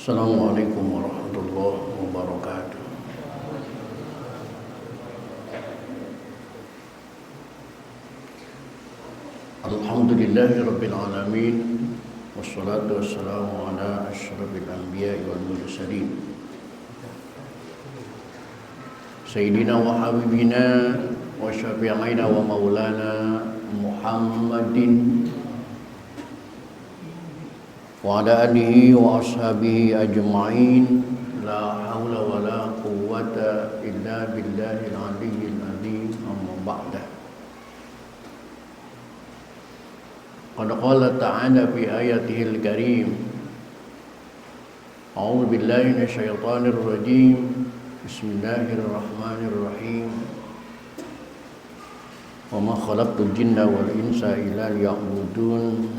Assalamualaikum warahmatullahi wabarakatuh. Alhamdulillahi rabbil alamin. Wassalatu wassalamu ala asyrafil anbiya'i wal mursalin. Sayyidina wa habibina wa syafi'ina wa maulana Muhammadin wa ala alihi wa ashabihi ajma'in. La hawla wa la quwwata illa billahil aliyyil azim. Amma ba'da. Qad qala ta'ala fi ayatihil karim. A'udzu billahi minasyaitonir rajim. Bismillahirrahmanirrahim. Wa ma khalaqtul jinna wal insa illa liya'budun.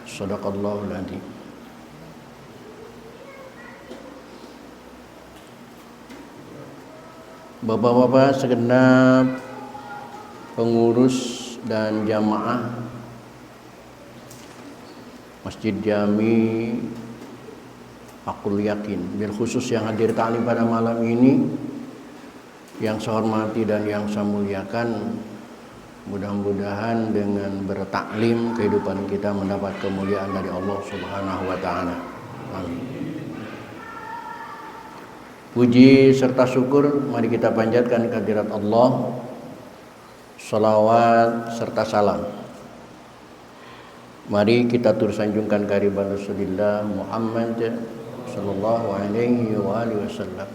Shadaqallahul adzim. Bapak-bapak segenap pengurus dan jamaah Masjid Jami Aqul Yakin, bil khusus yang hadir ta'lim pada malam ini, yang saya hormati dan yang saya muliakan, mudah-mudahan dengan bertaklim kehidupan kita mendapat kemuliaan dari Allah Subhanahu wa taala. Amin. Puji serta syukur mari kita panjatkan kehadirat Allah. Salawat serta salam mari kita turut sanjungkan kehadirat Rasulullah Muhammad sallallahu alaihi wa alihi wasallam.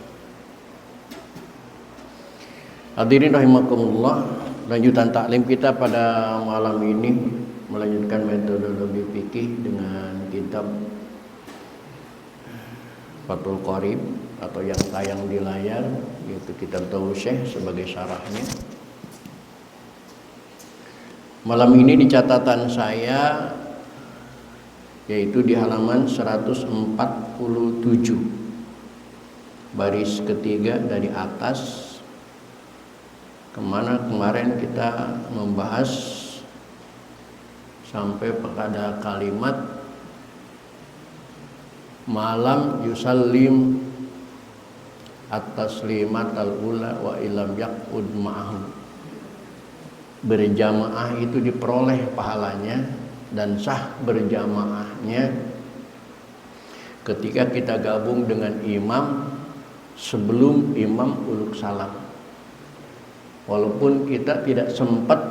Hadirin rahimakumullah, lanjutan taklim kita pada malam ini melanjutkan metodologi fikih dengan kitab Fathul Qarib atau yang tayang di layar, yaitu kitab Tausyih sebagai syarahnya. Malam ini di catatan saya yaitu di halaman 147, baris ketiga dari atas, kemana kemarin kita membahas sampai pada kalimat malam yusallim at-taslimat al-ula wa ilam yaqud ma'ahu. Berjamaah itu diperoleh pahalanya dan sah berjamaahnya ketika kita gabung dengan imam sebelum imam uluk salam, walaupun kita tidak sempat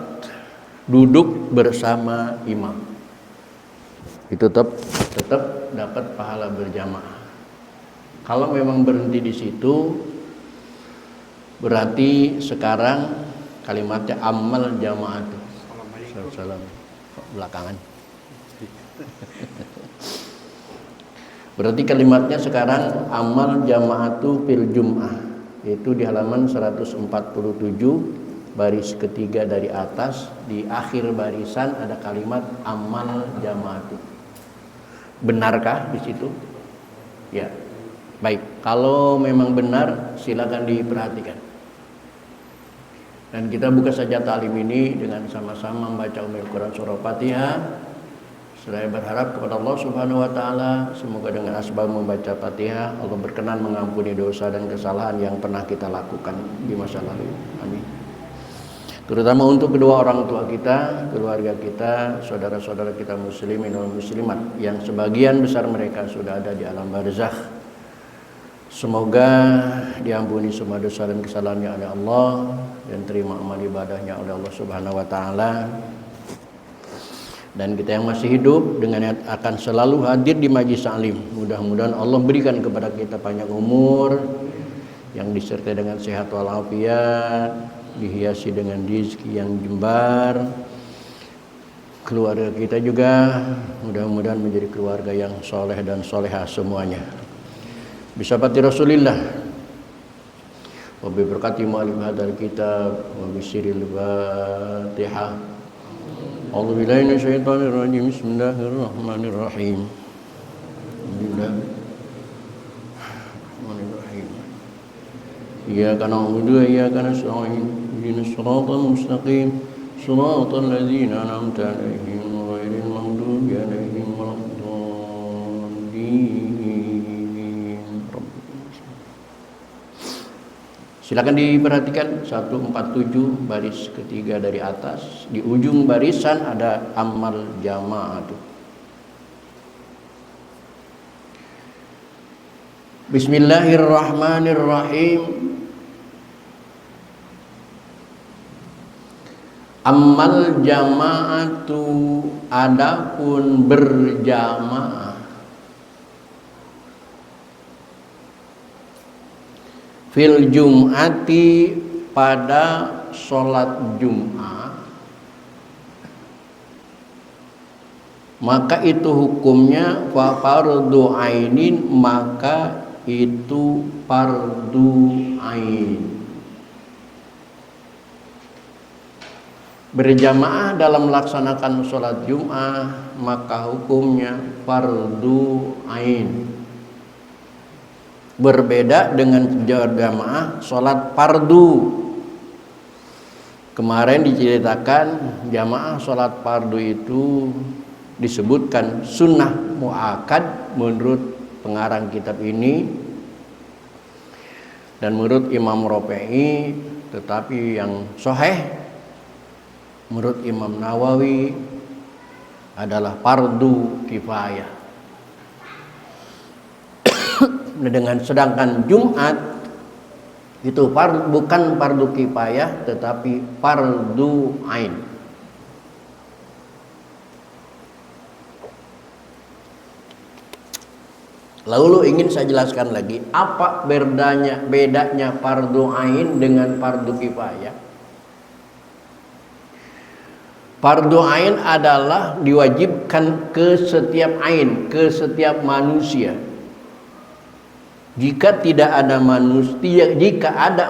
duduk bersama imam, itu tetap dapat pahala berjamaah. Kalau memang berhenti di situ, berarti sekarang kalimatnya amal jamaah itu. Salam belakangan. Berarti kalimatnya sekarang amal jamaatu fil jum'ah, yaitu di halaman 147 baris ketiga dari atas, di akhir barisan ada kalimat amal jamaatu. Benarkah di situ? Ya. Baik, kalau memang benar silakan diperhatikan. Dan kita buka saja ta'lim ini dengan sama-sama membaca Ummul Quran surah Fatihah. Saya berharap kepada Allah Subhanahu wa taala, semoga dengan asbab membaca Fatihah Allah berkenan mengampuni dosa dan kesalahan yang pernah kita lakukan di masa lalu. Amin. Terutama untuk kedua orang tua kita, keluarga kita, saudara-saudara kita muslimin dan muslimat yang sebagian besar mereka sudah ada di alam barzakh. Semoga diampuni semua dosa dan kesalahannya oleh Allah dan terima amal ibadahnya oleh Allah Subhanahu wa taala. Dan kita yang masih hidup dengan akan selalu hadir di majlis taklim, mudah-mudahan Allah berikan kepada kita panjang umur yang disertai dengan sehat walafiat, dihiasi dengan rezeki yang jembar. Keluarga kita juga mudah-mudahan menjadi keluarga yang soleh dan solehah semuanya. Bisabati Rasulillah wa bi barakati mu'allim hadzal kitab wa bi sirril Fatihah. A'udzu billahi minasyaitonir rajim. Bismillahirrahmanirrahim. Bismillahirrahmanirrahim. Iyyaka na'budu wa iyyaka nasta'in. Ihdinas siratal mustaqim. Shiratal ladzina an'amta 'alaihim ghairil maghdubi 'alaihim waladdallin. Silakan diperhatikan 147 baris ketiga dari atas. Di ujung barisan ada amal jamaah tuh. Bismillahirrahmanirrahim. Amal jamaatu, adapun berjamaah, fil jum'ati, pada sholat Jum'ah, maka itu hukumnya fa fardu ainin, maka itu fardu ain. Berjamaah dalam melaksanakan sholat Jum'ah maka hukumnya fardu ain. Berbeda dengan jamaah sholat fardu. Kemarin diceritakan jamaah sholat fardu itu disebutkan sunnah muakkad menurut pengarang kitab ini dan menurut Imam Rafi'i, tetapi yang sahih menurut Imam Nawawi adalah fardu kifayah. Dengan sedangkan Jumat itu bukan fardu kifayah tetapi fardu ain. Lalu ingin saya jelaskan lagi apa bedanya fardu ain dengan fardu kifayah. Fardu ain adalah diwajibkan ke setiap ain, ke setiap manusia. Jika ada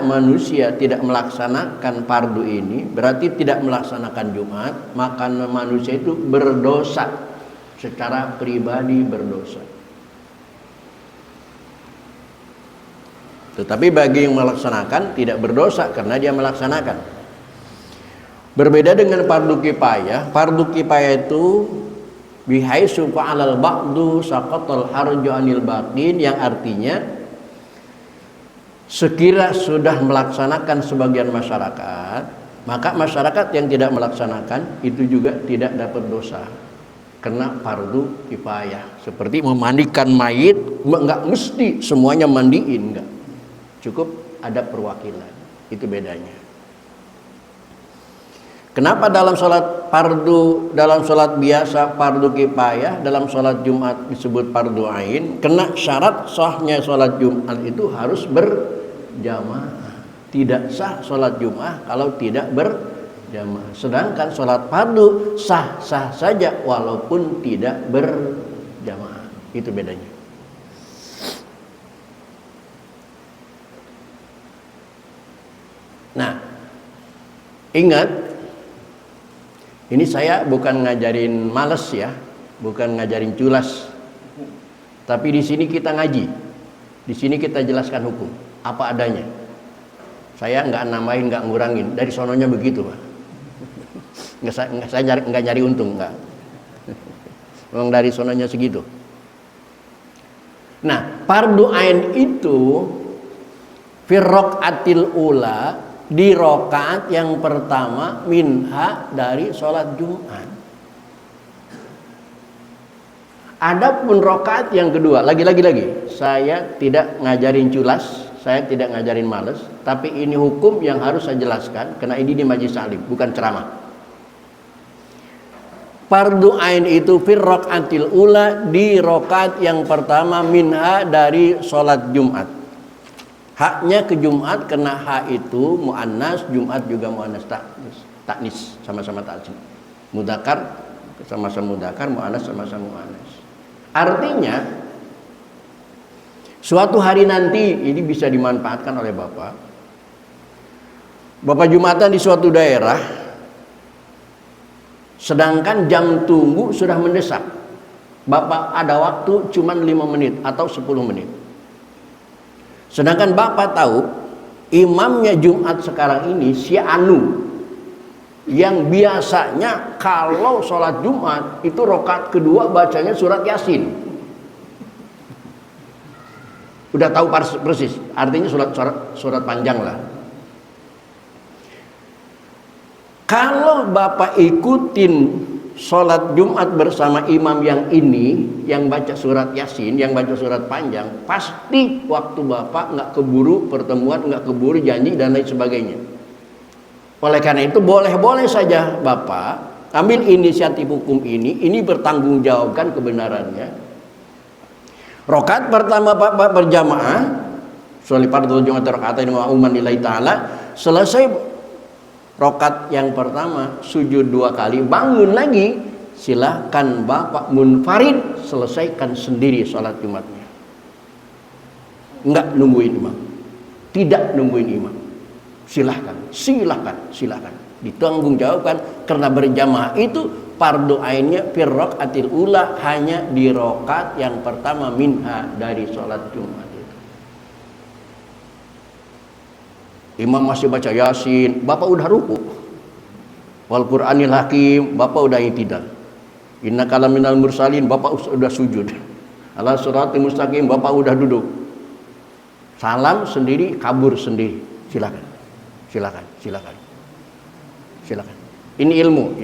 manusia tidak melaksanakan fardu ini, berarti tidak melaksanakan Jumat, maka manusia itu berdosa, secara pribadi berdosa. Tetapi bagi yang melaksanakan tidak berdosa karena dia melaksanakan. Berbeda dengan fardu kifayah. Fardu kifayah itu bihaitsu fa'alal ba'du saqatal harju anil baqin, yang artinya sekira sudah melaksanakan sebagian masyarakat, maka masyarakat yang tidak melaksanakan itu juga tidak dapat dosa karena fardu kifayah. Seperti memandikan mayit, enggak mesti semuanya mandiin, enggak. Cukup ada perwakilan. Itu bedanya. Kenapa dalam sholat biasa fardu kifayah, dalam sholat Jumat disebut fardu ain? Karena syarat sahnya sholat Jumat itu harus berjamaah. Tidak sah sholat Jumat kalau tidak berjamaah. Sedangkan sholat fardu sah-sah saja walaupun tidak berjamaah. Itu bedanya. Nah, ingat, ini saya bukan ngajarin males ya, bukan ngajarin culas. Tapi di sini kita ngaji. Di sini kita jelaskan hukum apa adanya. Saya nggak nambahin, nggak ngurangin. Dari sononya begitu, Pak. Saya nggak nyari untung, nggak. Memang dari sononya segitu. Nah, fardu ain itu firraqatil ula, di rokaat yang pertama minha, dari sholat Jumat. Adapun rokaat yang kedua, lagi saya tidak ngajarin culas, saya tidak ngajarin males, tapi ini hukum yang harus saya jelaskan karena ini di majelis taklim, bukan ceramah. Fardu ain itu fir raqatil ula, di rokaat yang pertama minha, dari sholat Jumat. Haknya ke Jumat karena hak itu muannas, Jumat juga muannas taknis, sama-sama taknis. Mudzakkar sama-sama mudzakkar, muannas sama-sama muannas. Artinya suatu hari nanti ini bisa dimanfaatkan oleh Bapak Jumatan di suatu daerah, sedangkan jam tunggu sudah mendesak. Bapak ada waktu cuma 5 menit atau 10 menit. Sedangkan Bapak tahu imamnya Jumat sekarang ini si Anu, yang biasanya kalau sholat Jumat itu rakaat kedua bacanya surat Yasin. Udah tahu persis. Artinya surat panjang lah. Kalau Bapak ikutin sholat Jumat bersama imam yang ini, yang baca surat Yasin, yang baca surat panjang, pasti waktu Bapak nggak keburu pertemuan, nggak keburu janji dan lain sebagainya. Oleh karena itu boleh-boleh saja Bapak ambil inisiatif hukum ini bertanggung jawabkan kebenarannya. Rakaat pertama Bapak berjamaah, sholat fardhu Jumat rakaatain wa umman lillahi ta'ala, selesai rakaat yang pertama sujud 2 kali, bangun lagi, silahkan Bapak munfarid selesaikan sendiri sholat Jumatnya. Enggak nungguin imam, tidak nungguin imam. Silahkan. Ditanggung jawabkan karena berjamaah itu fardu ainnya fir rakaatil ula, hanya di rakaat yang pertama minha dari sholat Jumat itu. Imam masih baca Yasin, Bapak udah ruku. Wal Qur'anil Hakim, Bapak udah i'tidal. Innaka laminal mursalin, Bapak udah sujud. Ala siratal mustaqim, Bapak udah duduk. Salam sendiri, kabur sendiri. Silakan. Ini ilmu.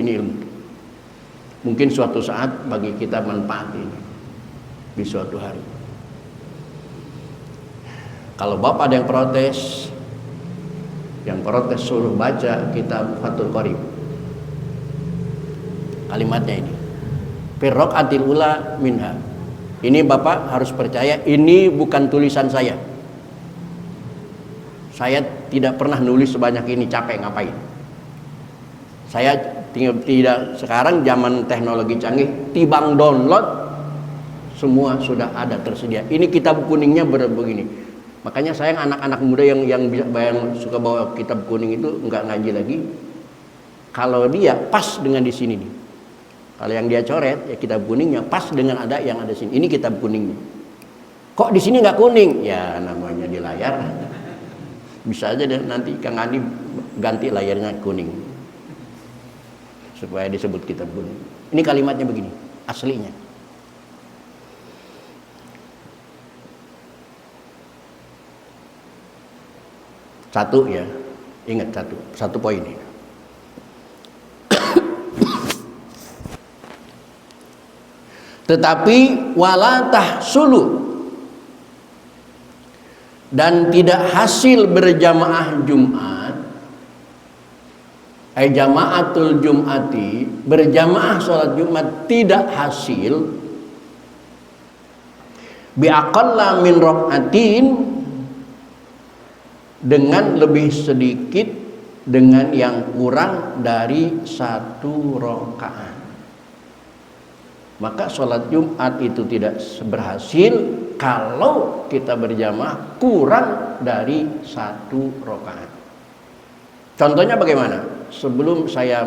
Mungkin suatu saat bagi kita manfaat ini di suatu hari. Kalau Bapak ada yang protes suruh baca kitab Fathul Qorib. Kalimatnya ini. Fir rakaatil ula minha. Ini Bapak harus percaya, ini bukan tulisan saya. Saya tidak pernah nulis sebanyak ini, capek ngapain. Saya tidak, sekarang zaman teknologi canggih, tibang download semua sudah ada tersedia. Ini kitab kuningnya begini. Makanya sayang anak-anak muda yang suka bawa kitab kuning itu enggak ngaji lagi. Kalau dia pas dengan di sini nih. Kalau yang dia coret ya kitab kuningnya pas dengan ada yang ada sini. Ini kitab kuningnya. Kok di sini nggak kuning? Ya namanya di layar. Bisa aja deh nanti Kang Andi ganti layarnya kuning supaya disebut kitab kuning. Ini kalimatnya begini, aslinya. Satu ya, ingat satu poin ini. Tetapi wala tahsulu, dan tidak hasil berjamaah Jumat, jamaatul Jumati, berjamaah sholat Jumat tidak hasil biaqalla min rakaatin, dengan lebih sedikit, dengan yang kurang dari 1 rakaat. Maka sholat Jumat itu tidak berhasil kalau kita berjamaah kurang dari 1 rakaat. Contohnya bagaimana? Sebelum saya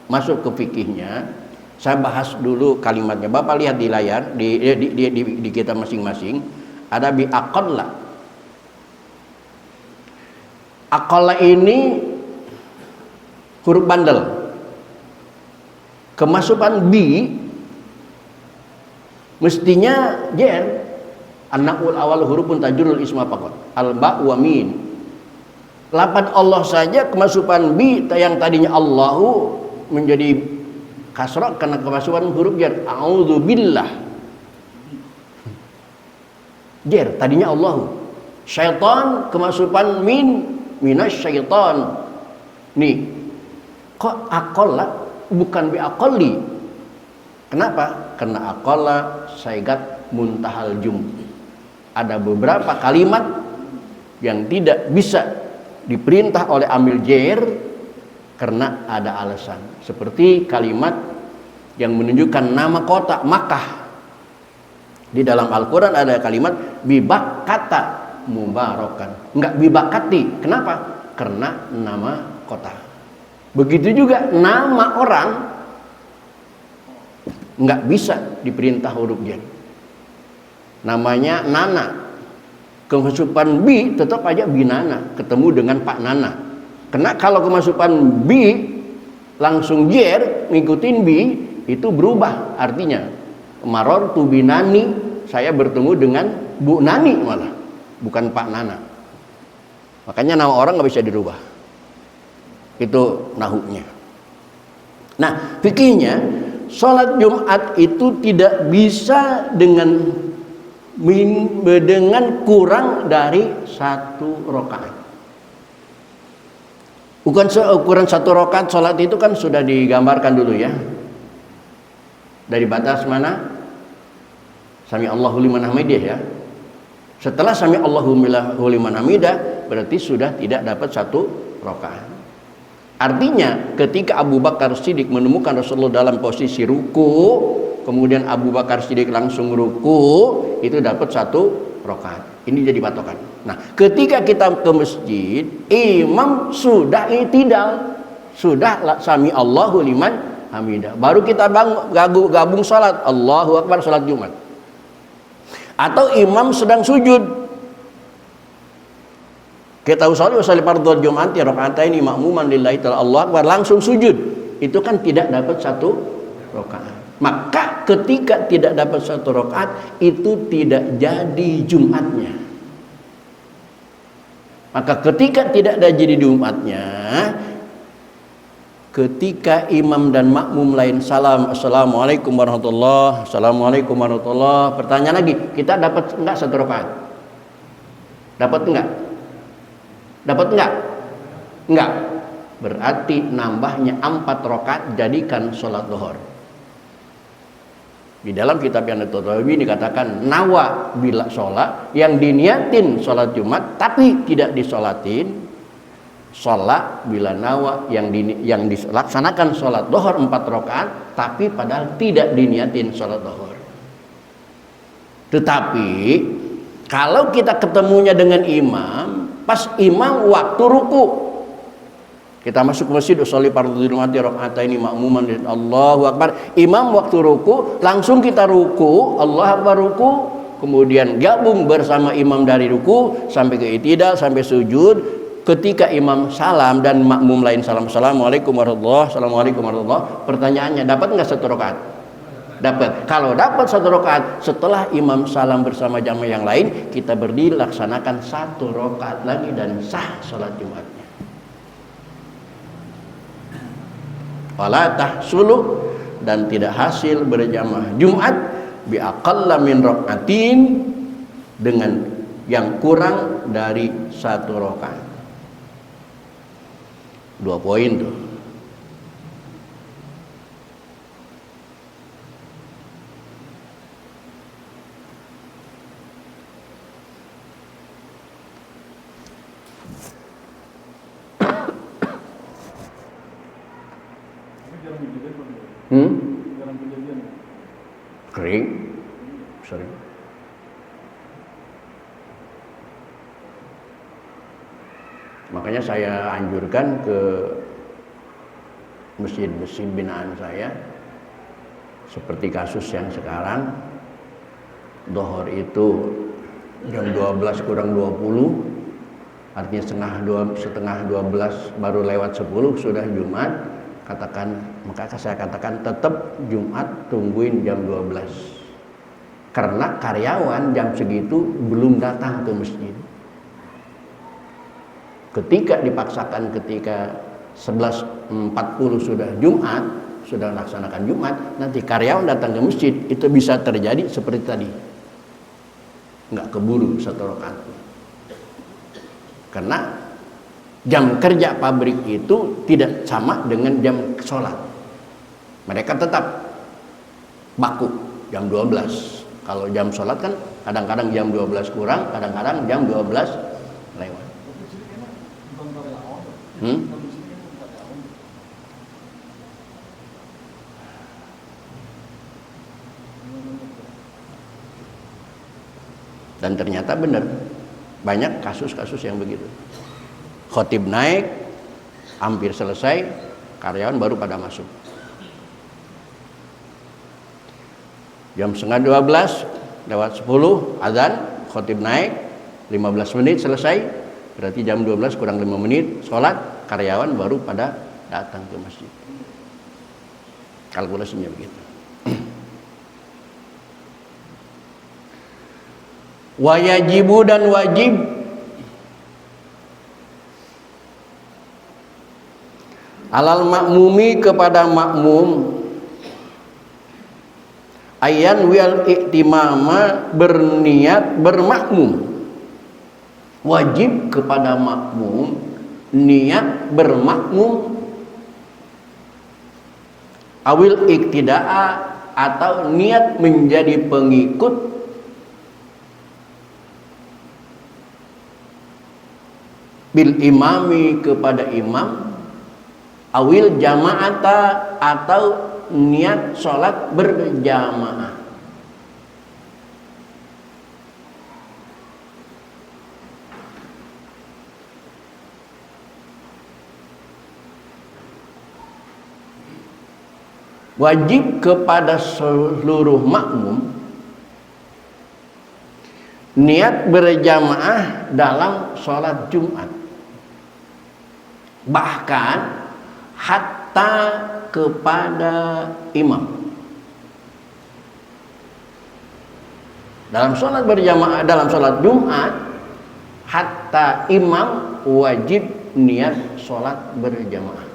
masuk ke fikihnya, saya bahas dulu kalimatnya. Bapak lihat di layar, di kita masing-masing, ada bi aqalla. Aqalla ini huruf bandel. Kemasukan bi mestinya jer, an-naqul awal hurufun tajrul isma faqat, al-ba wa min. Lafaz Allah saja kemasukan bi yang tadinya Allahu menjadi kasrah karena kemasukan huruf jar. A'udzu billah. Jar tadinya Allahu. Syaitan kemasukan minasyaitan. Nih. Kok aqalla bukan bi aqalli? Kenapa? Karena aqalla saigat muntahal jum. Ada beberapa kalimat yang tidak bisa diperintah oleh amil jer karena ada alasan. Seperti kalimat yang menunjukkan nama kota Makkah. Di dalam Al-Quran ada kalimat bibakkata mubarakan. Enggak bibakati. Kenapa? Karena nama kota. Begitu juga nama orang enggak bisa diperintah huruf jar. Namanya Nana, kemasukan bi tetap aja binana, ketemu dengan Pak Nana. Karena kalau kemasukan bi langsung jer ngikutin bi, itu berubah artinya. Maror tu binani, saya bertemu dengan Bu Nani malah. bukan Pak Nana. Makanya nama orang nggak bisa dirubah. Itu nahunya. Nah, fikihnya sholat Jumat itu tidak bisa dengan kurang dari 1 rakaat. Ukuran 1 rakaat sholat itu kan sudah digambarkan dulu ya. Dari batas mana? Sami Allahu liman hamidah ya. Setelah sami Allahu liman hamidah berarti sudah tidak dapat 1 rakaat. Artinya ketika Abu Bakar Siddiq menemukan Rasulullah dalam posisi ruku, kemudian Abu Bakar Siddiq langsung ruku, itu dapat 1 rakaat. Ini jadi patokan. Nah, ketika kita ke masjid, imam sudah i'tidal, sudah sami Allahu liman hamidah. Baru kita gabung salat, Allahu Akbar, salat Jumat. Atau imam sedang sujud. Kita usolli fardhu Jumat ya rakaataini ma'muman lillahi ta'ala, Allahu Akbar, langsung sujud. Itu kan tidak dapat 1 rakaat. Maka ketika tidak dapat 1 rakaat itu tidak jadi Jumatnya. Maka ketika tidak ada jadi Jumatnya, ketika imam dan makmum lain salam, assalamualaikum warahmatullah, assalamualaikum warahmatullah, pertanyaan lagi, kita dapat enggak 1 rakaat? Dapat enggak? Dapat enggak? Enggak. Berarti nambahnya 4 rakaat jadikan sholat zuhur. Di dalam kitab yang Tawawi dikatakan nawa bila sholat, yang diniatin sholat Jumat tapi tidak disolatin. Sholat bila nawa yang dilaksanakan sholat zuhur 4 rakaat tapi padahal tidak diniatin sholat zuhur. Tetapi kalau kita ketemunya dengan imam, pas imam waktu ruku, kita masuk ke masjid, usolli fardhu Jumat rakaataini ma'muman Allahu Akbar, imam waktu ruku, langsung kita ruku, Allahu Akbar ruku, kemudian gabung bersama imam dari ruku sampai ke i'tidal, sampai sujud. Ketika imam salam dan makmum lain salam, assalamualaikum warahmatullahi, assalamualaikum warahmatullahi, pertanyaannya dapat nggak 1 rakaat? Dapat. Kalau dapat 1 rakaat, setelah imam salam bersama jamaah yang lain, kita berdiri laksanakan 1 rakaat lagi dan sah salat Jumatnya. Wala tahsulu, dan tidak hasil berjamaah Jumat bi aqalla min rakaatin, dengan yang kurang dari 1 rakaat. 2 poin tuh. Kering, sering. Makanya saya anjurkan ke masjid-masjid binaan saya, seperti kasus yang sekarang, zuhur itu jam 12 kurang 20, artinya setengah 12 baru lewat 10 sudah Jumat. Maka saya katakan tetap Jumat tungguin jam 12, karena karyawan jam segitu belum datang ke masjid. Ketika dipaksakan ketika 11.40 sudah Jumat, sudah laksanakan Jumat, nanti karyawan datang ke masjid, itu bisa terjadi seperti tadi, nggak keburu 1 rakaat. Karena jam kerja pabrik itu tidak sama dengan jam sholat. Mereka tetap baku jam 12. Kalau jam sholat kan kadang-kadang jam 12 kurang, kadang-kadang jam 12 lewat. Dan ternyata benar, banyak kasus-kasus yang begitu. Khotib naik, hampir selesai, karyawan baru pada masuk. Jam setengah 12 lewat 10 azan, khotib naik, 15 menit selesai, berarti jam 12 kurang 5 menit sholat, karyawan baru pada datang ke masjid. Kalkulasinya begitu. Wa yajibu dan wajib alal makmumi kepada makmum ayan wil iktimama berniat bermakmum. Wajib kepada makmum niat bermakmum awil iktida'a atau niat menjadi pengikut bil imami kepada imam awil jama'ata atau niat sholat berjamaah. Wajib kepada seluruh makmum niat berjamaah dalam sholat Jumat, bahkan hatta kepada imam. Dalam sholat berjamaah dalam sholat Jumat, hatta imam wajib niat sholat berjamaah.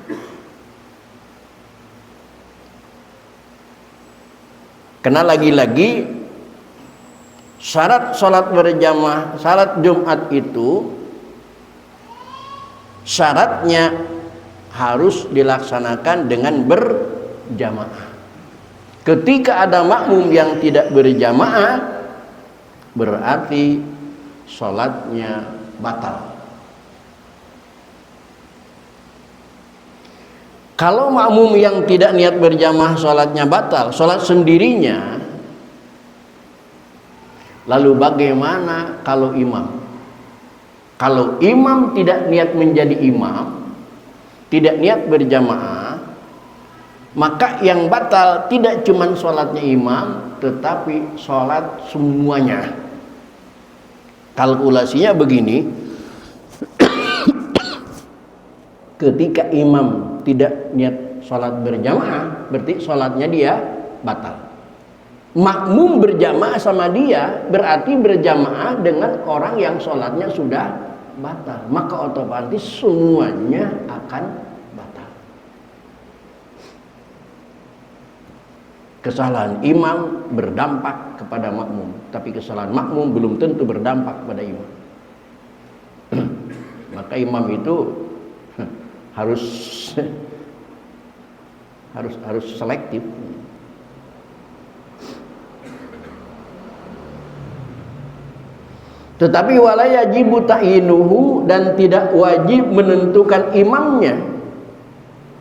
Karena lagi-lagi syarat sholat berjamaah, syarat Jumat itu syaratnya harus dilaksanakan dengan berjamaah. Ketika ada makmum yang tidak berjamaah, berarti sholatnya batal. Kalau makmum yang tidak niat berjamaah sholatnya batal, sholat sendirinya, lalu bagaimana kalau imam? Kalau imam tidak niat menjadi imam, tidak niat berjamaah, maka yang batal tidak cuma sholatnya imam, tetapi sholat semuanya. Kalkulasinya begini, ketika imam tidak niat sholat berjamaah, berarti sholatnya dia batal. Makmum berjamaah sama dia, berarti berjamaah dengan orang yang sholatnya sudah batal, maka otomatis semuanya akan batal. Kesalahan imam berdampak kepada makmum, tapi kesalahan makmum belum tentu berdampak pada imam. Maka imam itu harus selektif. Tetapi wala yajibu ta'inuhu, dan tidak wajib menentukan imamnya,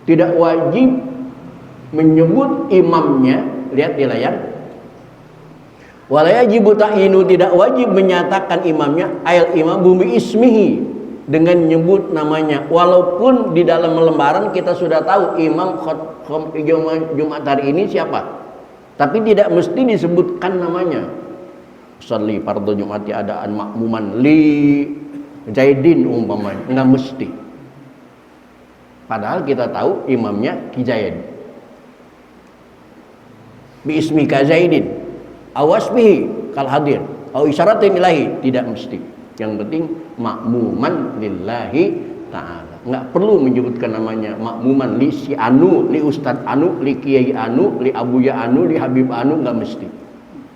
tidak wajib menyebut imamnya. Lihat di layar, wala yajibu ta'inu, tidak wajib menyatakan imamnya, ayat imam bumi ismihi, dengan nyebut namanya. Walaupun di dalam lembaran kita sudah tahu imam Jumat hari ini siapa, tapi tidak mesti disebutkan namanya. Sholli fardhu Jumati adaan makmuman li Zaidin umpamanya, enggak mesti. Padahal kita tahu imamnya Ki Zaid. Bi ismika Zaidin awasbihi kal hadir au isyaratin ilahi, tidak mesti. Yang penting makmuman lillahi ta'ala. Enggak perlu menyebutkan namanya makmuman li si anu, li ustad anu, li kiai anu, li abuya anu, li habib anu, enggak mesti.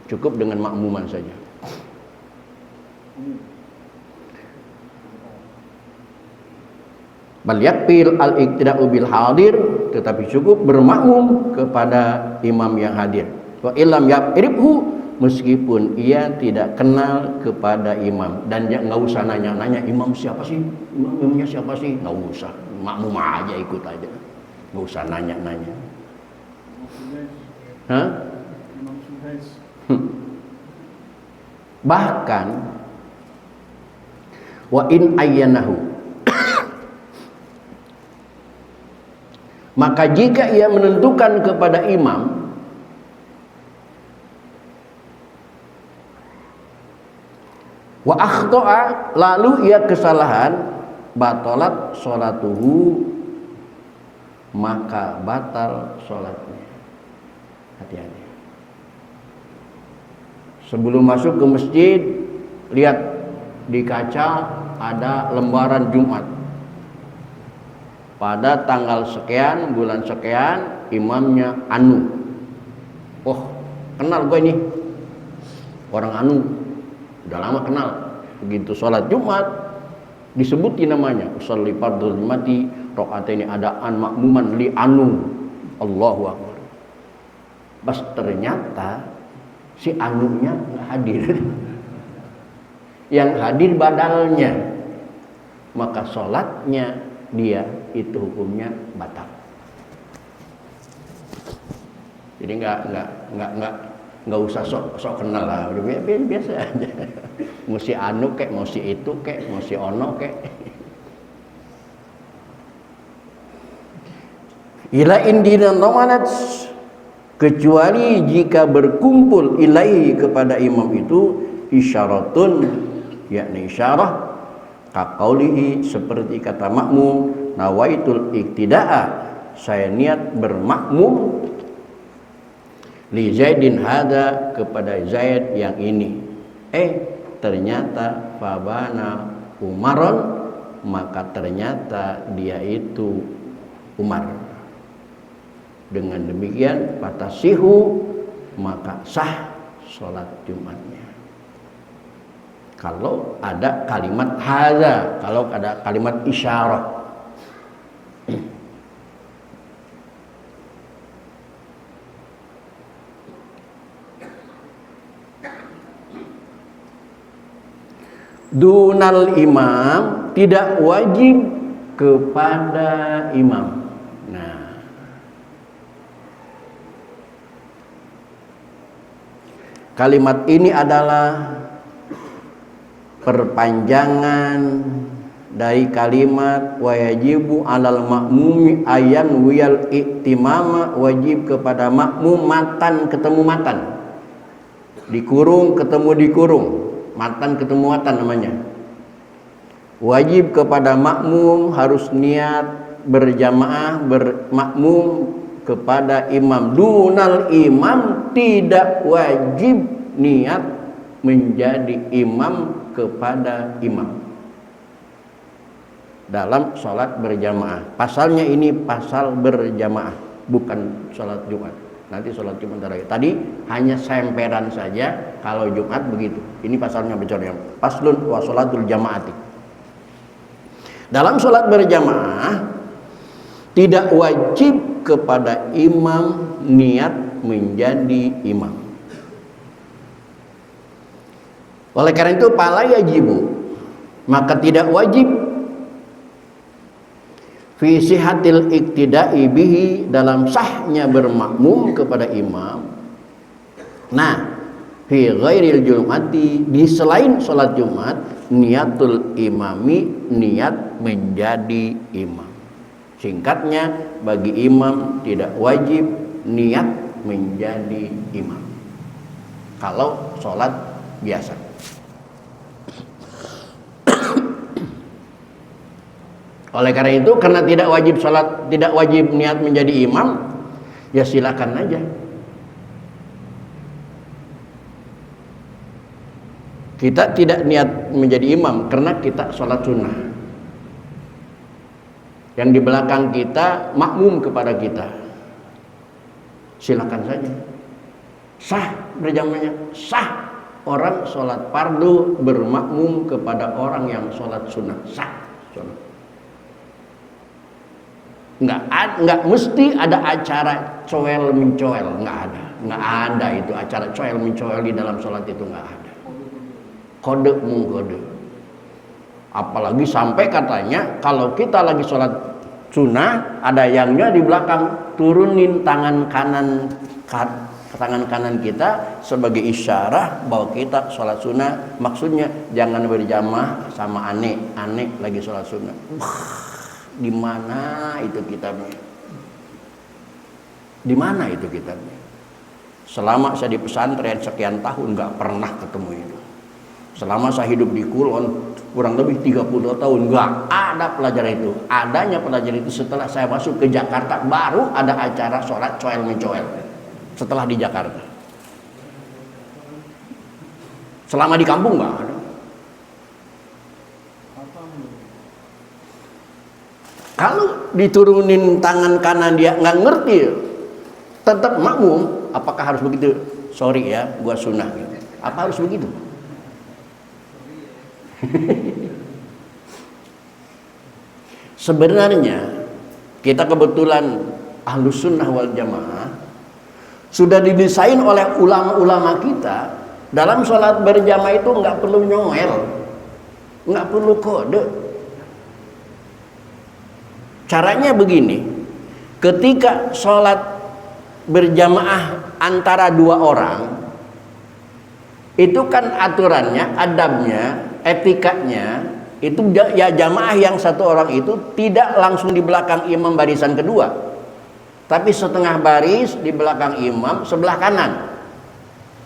Cukup dengan makmuman saja. Bal yakfil al-iqtida'u bil hadir, tetapi cukup bermakmum kepada imam yang hadir. Wa illam yaqribhu, meskipun ia tidak kenal kepada imam, dan dia nggak usah nanya-nanya imam siapa sih, imamnya siapa sih, nggak usah, makmum aja, ikut aja, nggak usah nanya-nanya. Hah? Bahkan wa in ayyanahu, maka jika ia menentukan kepada imam, wa akhto'a, lalu ia kesalahan, batalat sholatuhu, maka batal sholatnya. Hati-hati. Sebelum masuk ke masjid, lihat di kaca ada lembaran Jumat. Pada tanggal sekian, bulan sekian, imamnya Anu. Oh, kenal gue ini. Orang Anu. Udah lama kenal. Begitu sholat Jumat, disebutin namanya. Usolli fardhu Jumati, rakaat ini adaan makmuman li Anu. Allahu Akbar. Pas ternyata si Anunya nggak hadir. Yang hadir badalnya. Maka sholatnya dia itu hukumnya batal. Jadi nggak usah sok kenal lah, udah biasa aja. Mesti anu kek, mesti itu kek, mesti ono kek. Ila indina nomanat, kecuali jika berkumpul ilai kepada imam itu isyaratun, yakni isyarah kaqaulihi, seperti kata makmum nawaitul iktida'a, saya niat bermakmum li Zaidin hada, kepada Zaid yang ini. Ternyata fabana Umaron, maka ternyata dia itu Umar. Dengan demikian fatasihu, maka sah sholat Jumatnya. Kalau ada kalimat hadza, kalau ada kalimat isyarah. Dunal imam, tidak wajib kepada imam. Nah, kalimat ini adalah perpanjangan dari kalimat wajibu alal makmumi ayan wiyal iktimama, wajib kepada makmum matan ketemu matan, dikurung ketemu dikurung, matan ketemu matan namanya. Wajib kepada makmum harus niat berjamaah bermakmum kepada imam. Dunal imam, tidak wajib niat menjadi imam kepada imam dalam sholat berjamaah. Pasalnya ini pasal berjamaah, bukan sholat Jumat. Nanti sholat Jumat lagi. Tadi hanya semperan saja, kalau Jumat begitu. Ini pasalnya bicara paslun wa sholatul jamaati. Dalam sholat berjamaah tidak wajib kepada imam niat menjadi imam. Oleh karena itu fala yajibu, maka tidak wajib fi sihatil iktida'i bihi, dalam sahnya bermakmum kepada imam. Nah, fi ghairil jumati, di selain sholat Jumat, niatul imami, niat menjadi imam. Singkatnya, bagi imam tidak wajib niat menjadi imam kalau sholat biasa. Oleh karena itu, karena tidak wajib sholat, tidak wajib niat menjadi imam, ya silakan aja. Kita tidak niat menjadi imam karena kita sholat sunnah. Yang di belakang kita makmum kepada kita, silakan saja. Sah berjamaahnya, sah. Orang sholat fardu bermakmum kepada orang yang sholat sunnah, sah. Nggak mesti ada acara coel mencoel, nggak ada itu acara coel mencoel di dalam sholat itu, nggak ada. Kode mengkode. Apalagi sampai katanya kalau kita lagi sholat sunnah, ada yangnya di belakang, turunin tangan kanan kita sebagai isyarah bahwa kita sholat sunnah. Maksudnya jangan berjamaah sama aneh lagi sholat sunnah. Di mana itu kitabnya? Di mana itu kitabnya? Selama saya di pesantren sekian tahun nggak pernah ketemu itu. Selama saya hidup di Kulon kurang lebih 32 tahun nggak ada pelajaran itu. Adanya pelajaran itu setelah saya masuk ke Jakarta, baru ada acara sholat coel mencoel. Setelah di Jakarta, selama di kampung nggak ada. Kalau diturunin tangan kanan dia nggak ngerti, tetap makmum. Apakah harus begitu? Sorry ya, gua sunnah. Apa harus begitu? Sebenarnya kita kebetulan Ahlus Sunnah wal Jamaah sudah didesain oleh ulama-ulama kita dalam sholat berjamaah itu nggak perlu nyoel, nggak perlu kode. Caranya begini, ketika sholat berjamaah antara dua orang, itu kan aturannya, adabnya, etikanya, itu ya jamaah yang satu orang itu tidak langsung di belakang imam barisan kedua, tapi setengah baris di belakang imam sebelah kanan.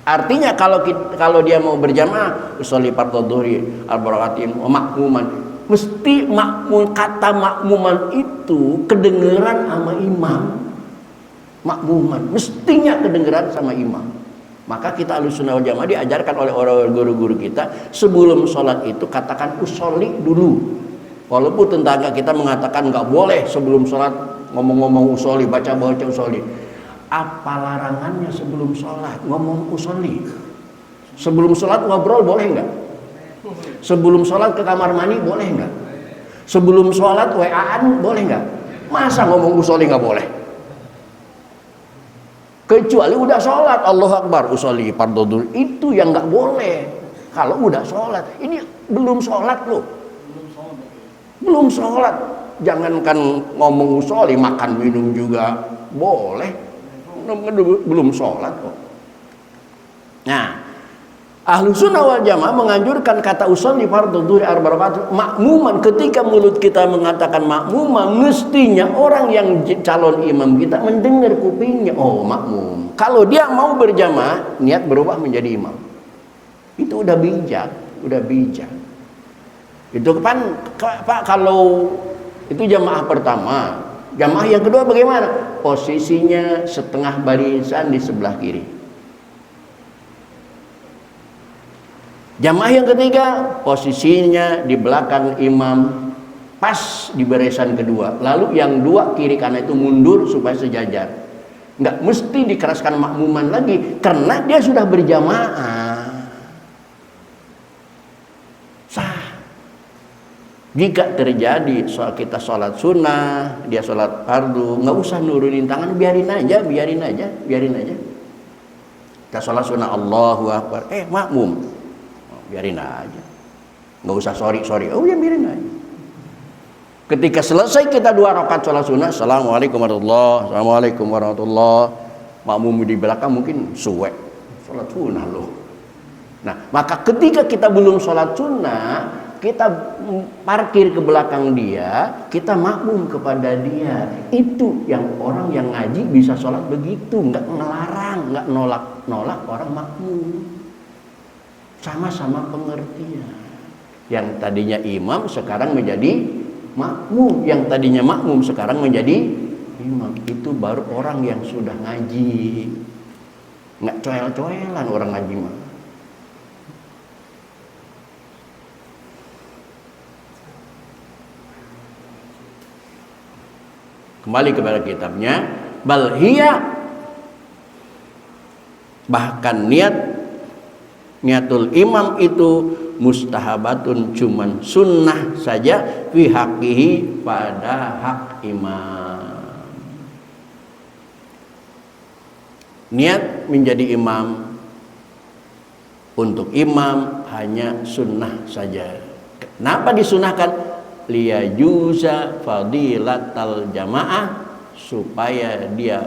Artinya kalau dia mau berjamaah, usolli fardhu dhuhri al-barakati makmuman, mesti makmum, kata makmuman itu kedengeran sama imam. Makmuman mestinya kedengeran sama imam. Maka kita Ahlussunnah wal Jamaah diajarkan oleh orang guru-guru kita, sebelum sholat itu katakan usolli dulu. Walaupun tetangga kita mengatakan nggak boleh sebelum sholat ngomong-ngomong usolli, baca-baca usolli. Apa larangannya sebelum sholat ngomong usolli? Sebelum sholat ngobrol boleh nggak? Sebelum sholat ke kamar mandi boleh nggak? Sebelum sholat WA-an boleh nggak? Masa ngomong usolli nggak boleh? Kecuali udah sholat, Allahu Akbar, usolli fardhu dhuhri, itu yang nggak boleh. Kalau udah sholat, ini belum sholat loh, belum sholat. Jangankan ngomong usolli, makan minum juga boleh, belum sholat kok. Nah, Ahlussunnah wal Jamaah menganjurkan kata usolli fardhu dhuhri arba'at makmuman. Ketika mulut kita mengatakan makmuman, mestinya orang yang calon imam kita mendengar kupingnya, oh makmum. Kalau dia mau berjamaah, niat berubah menjadi imam. Itu udah bijak, udah bijak. Itu kan Pak, kalau itu jamaah pertama. Jamaah yang kedua bagaimana? Posisinya setengah barisan di sebelah kiri. Jamaah yang ketiga posisinya di belakang imam, pas di barisan kedua. Lalu yang dua kiri kanan itu mundur supaya sejajar. Nggak mesti dikeraskan makmuman lagi karena dia sudah berjamaah. Sah. Jika terjadi soal kita sholat sunnah, dia sholat fardu, nggak usah nurunin tangan, biarin aja. Kita sholat sunnah Allahu Akbar, makmum. Biarin aja, nggak usah sorry, oh ya biarin aja. Ketika selesai kita 2 rakaat sholat sunnah, assalamualaikum warahmatullah, makmum di belakang mungkin suwek, sholat sunnah loh. Nah, maka ketika kita belum sholat sunnah, kita parkir ke belakang dia, kita makmum kepada dia. Itu yang orang yang ngaji bisa sholat begitu, nggak ngelarang, nggak nolak orang makmum. Sama-sama pengertian. Yang tadinya imam sekarang menjadi makmum, yang tadinya makmum sekarang menjadi imam. Itu baru orang yang sudah ngaji. Nggak coel-coelan orang ngaji mah. Kembali kepada kitabnya, bal hiya, bahkan niatul imam itu mustahabatun, cuman sunnah saja, fi haqqihi, pada hak imam. Niat menjadi imam untuk imam hanya sunnah saja. Kenapa disunahkan? Liyajuza fadilatal jamaah, supaya dia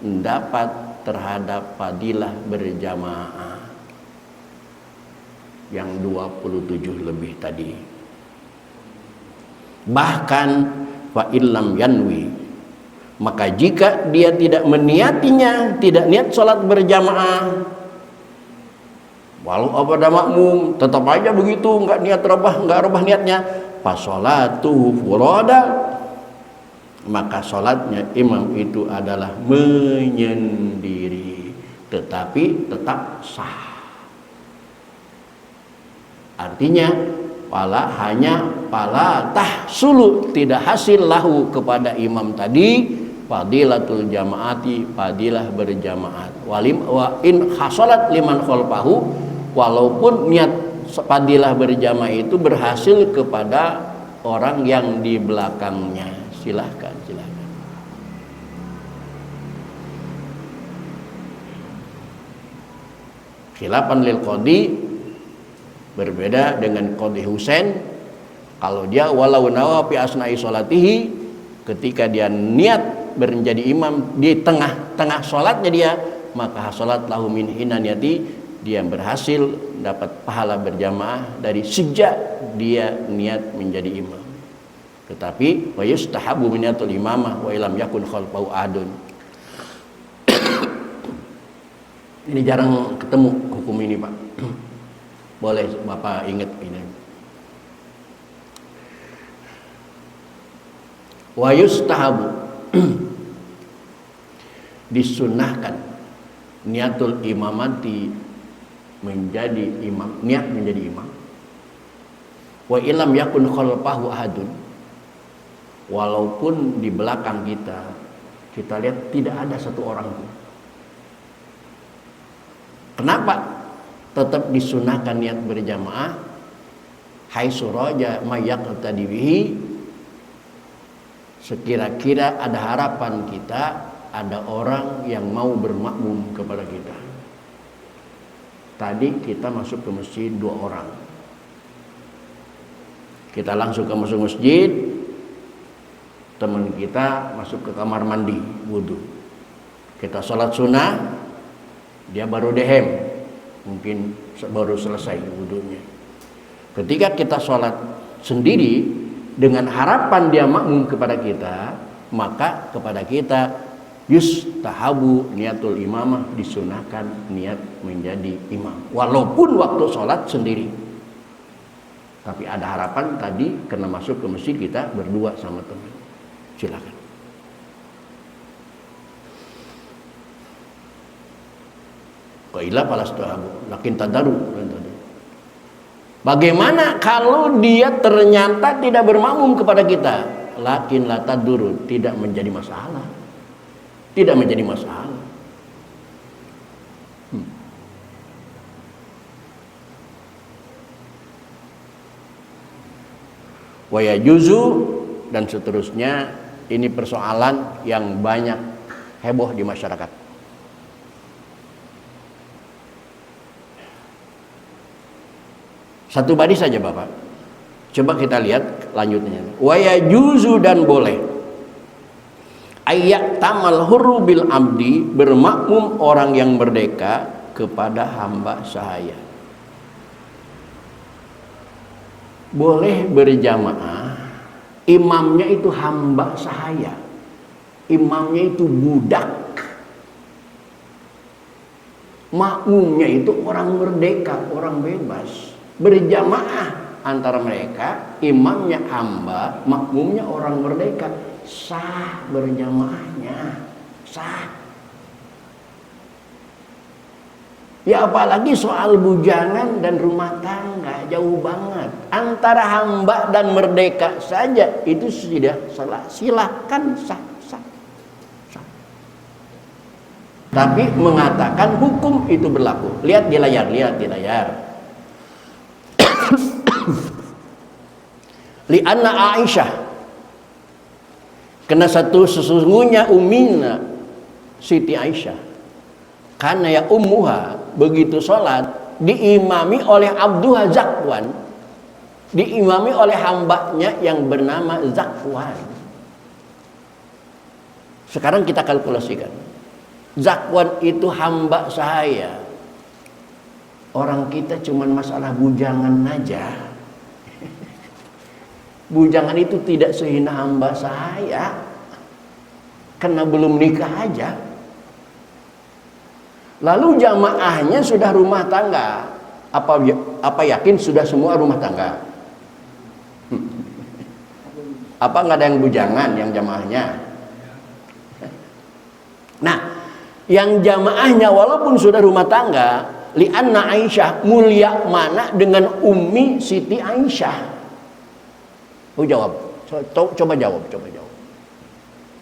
mendapat terhadap fadilah berjamaah yang 27 lebih tadi. Bahkan fa illam yanwi, maka jika dia tidak meniatinya, tidak niat sholat berjamaah, walau pada makmum tetap aja begitu, nggak rubah niatnya, fa sholatuhu furada, maka sholatnya imam itu adalah menyendiri, tetapi tetap sah. Artinya hanya pala tahsulu, tidak hasil lahu kepada imam tadi fadilatul jamaati, fadilah berjamaat. Wa in hasalat liman khalfahu, walaupun niat fadilah berjamaah itu berhasil kepada orang yang di belakangnya. Silahkan. Khilafan lil qadi, berbeda dengan qadi Husain. Kalau dia walau nawa fi asna'i sholatihi, ketika dia niat menjadi imam di tengah-tengah sholatnya dia, maka sholat lahu min hina niyati, dia berhasil dapat pahala berjamaah dari sejak dia niat menjadi imam. Tetapi wa yustahabu niyatul imamah wa ilam yakun khalfahu adun. Ini jarang ketemu hukum ini, Pak. Boleh Bapak ingat ini. Wa yustahabu, disunahkan niatul imamati, menjadi imam, niat menjadi imam. Wa ilam yakun khalfahu ahadun, walaupun di belakang kita lihat tidak ada satu orang pun. Kenapa tetap disunahkan niat berjamaah? Hai suraja mayak tadibihi, sekira-kira ada harapan kita, ada orang yang mau bermakmum kepada kita. Tadi kita masuk ke masjid 2 orang, kita langsung ke masjid, teman kita masuk ke kamar mandi wudu, kita sholat sunnah, dia baru dehem, mungkin baru selesai wudunya. Ketika kita sholat sendiri dengan harapan dia makmum kepada kita, maka kepada kita yustahabu niatul imamah, disunahkan niat menjadi imam walaupun waktu sholat sendiri. Tapi ada harapan tadi karena masuk ke masjid kita berdua sama teman. Silakan. Qaila falastahabu lakin tadaru. Bagaimana kalau dia ternyata tidak bermakmum kepada kita? Lakin la taduru, tidak menjadi masalah. Tidak menjadi masalah. Wa yajuzu, dan seterusnya. Ini persoalan yang banyak heboh di masyarakat. Satu baris saja Bapak. Coba kita lihat lanjutnya. Wa yajuzu, dan boleh ayat tamal hurru bil abdi, bermakmum orang yang merdeka kepada hamba sahaya. Boleh berjamaah, imamnya itu hamba sahaya, imamnya itu budak, makmumnya itu orang merdeka, orang bebas. Berjamaah antara mereka, imamnya hamba, makmumnya orang merdeka, sah berjamaahnya, sah. Ya apalagi soal bujangan dan rumah tangga, jauh banget. Antara hamba dan merdeka saja itu sudah salah. Silahkan sah. Tapi mengatakan hukum itu berlaku. Lihat di layar. Li'anna Aisyah, karena sesungguhnya Ummina Siti Aisyah, karena ya ummuha, begitu sholat diimami oleh Abduha Zakwan, diimami oleh hambanya yang bernama Zakwan. Sekarang kita kalkulasikan, Zakwan itu hamba sahaya, orang kita cuman masalah bujangan aja. Bujangan itu tidak sehina hamba sahaya, karena belum nikah aja. Lalu jamaahnya sudah rumah tangga. Apa yakin sudah semua rumah tangga? Apa nggak ada yang bujangan yang jamaahnya? Nah, yang jamaahnya walaupun sudah rumah tangga, li'anna Aisyah, mulia mana dengan Ummi Siti Aisyah? Oh, jawab. Coba jawab.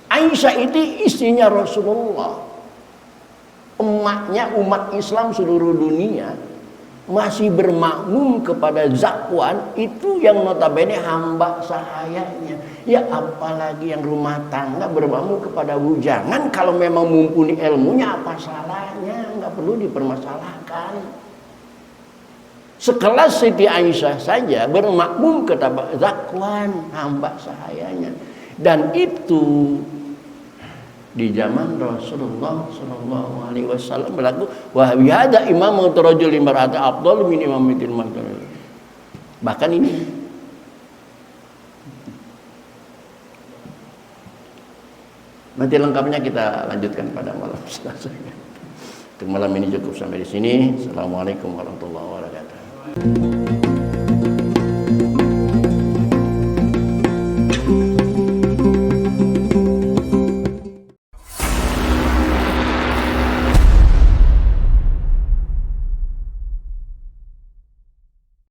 Aisyah itu istrinya Rasulullah, emaknya umat Islam seluruh dunia, masih bermakmum kepada Zakwan itu yang notabene hamba sahayanya. Ya apalagi yang rumah tangga bermakmum kepada bujangan, kalau memang mumpuni ilmunya apa salahnya, nggak perlu dipermasalahkan. Sekelas Siti Aisyah saja bermakmum kepada Zakwan, hamba sahayanya, dan itu di zaman Rasulullah sallallahu alaihi wasallam berlaku wa hada imamul rajul imra'ata afdal min imamatil mar'ah. Bahkan ini nanti lengkapnya kita lanjutkan pada malam Selasa. Untuk malam ini cukup sampai di sini. Assalamualaikum warahmatullahi wabarakatuh.